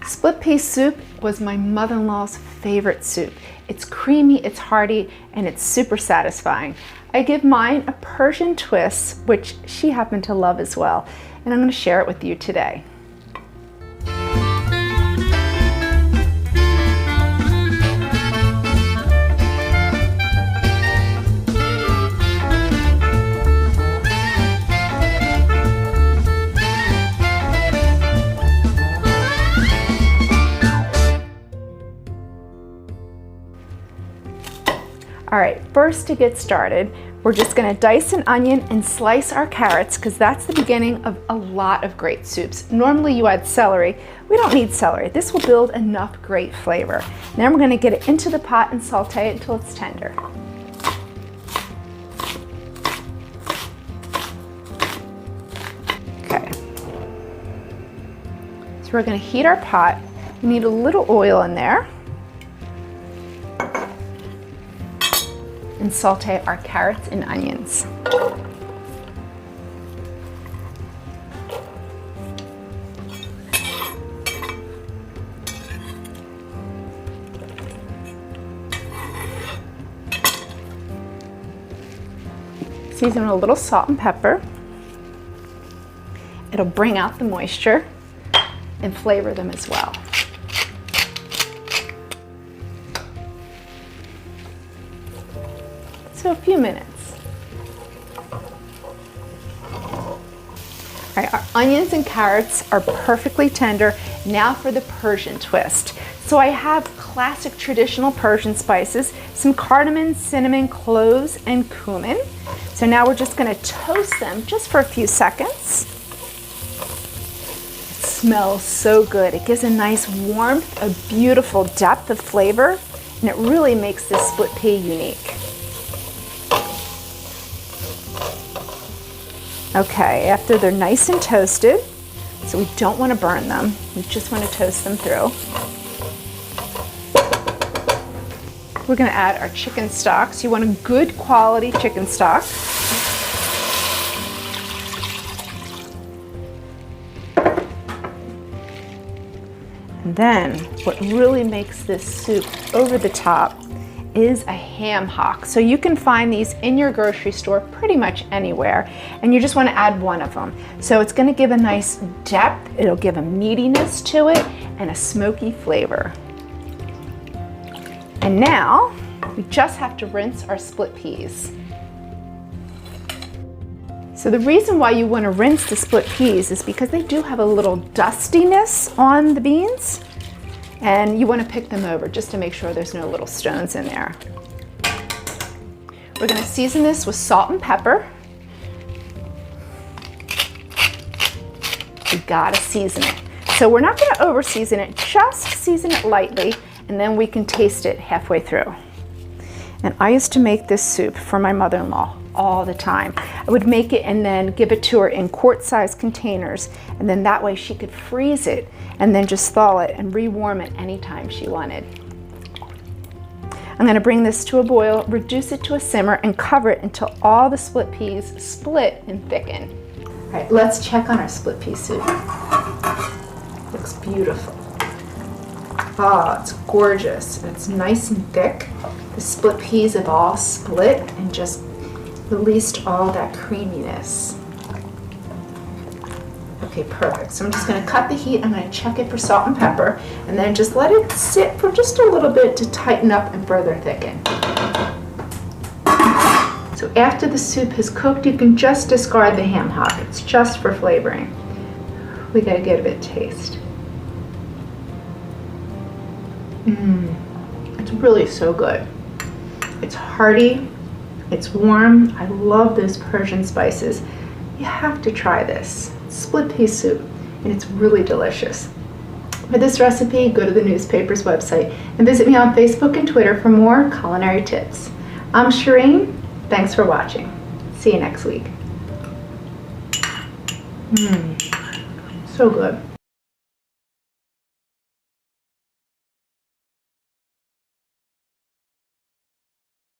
Split pea soup was my mother-in-law's favorite soup. It's creamy, it's hearty, and it's super satisfying. I give mine a Persian twist, which she happened to love as well, and I'm going to share it with you today. All right, first to get started, we're just gonna dice an onion and slice our carrots because that's the beginning of a lot of great soups. Normally you add celery. We don't need celery. This will build enough great flavor. Now we're gonna get it into the pot and saute it until it's tender. Okay. So we're gonna heat our pot. We need a little oil in there. And saute our carrots and onions. Season with a little salt and pepper. It'll bring out the moisture and flavor them as well. So a few minutes. All right, our onions and carrots are perfectly tender. Now for the Persian twist. So I have classic traditional Persian spices, some cardamom, cinnamon, cloves, and cumin. So now we're just gonna toast them just for a few seconds. It smells so good. It gives a nice warmth, a beautiful depth of flavor, and it really makes this split pea unique. Okay, after they're nice and toasted, so we don't want to burn them, we just want to toast them through. We're going to add our chicken stock. So you want a good quality chicken stock. And then what really makes this soup over the top is a ham hock. So you can find these in your grocery store pretty much anywhere, and you just want to add one of them. So it's going to give a nice depth, it'll give a meatiness to it, and a smoky flavor. And now we just have to rinse our split peas. So the reason why you want to rinse the split peas is because they do have a little dustiness on the beans. And you want to pick them over just to make sure there's no little stones in there. We're going to season this with salt and pepper. You gotta season it. So we're not going to over season it, just season it lightly, and then we can taste it halfway through. And I used to make this soup for my mother-in-law all the time. I would make it and then give it to her in quart-sized containers, and then that way she could freeze it and then just thaw it and rewarm it anytime she wanted. I'm going to bring this to a boil, reduce it to a simmer, and cover it until all the split peas split and thicken. All right, let's check on our split pea soup. Looks beautiful. Oh, it's gorgeous. It's nice and thick. The split peas have all split and just released all that creaminess. Okay, perfect. So I'm just going to cut the heat. I'm going to check it for salt and pepper, and then just let it sit for just a little bit to tighten up and further thicken. So after the soup has cooked, you can just discard the ham hock. It's just for flavoring. We got to give it a taste. It's really so good. It's hearty. It's warm. I love those Persian spices. You have to try this. Split pea soup, and it's really delicious. For this recipe, go to the newspaper's website and visit me on Facebook and Twitter for more culinary tips. I'm Shereen. Thanks for watching. See you next week. So good.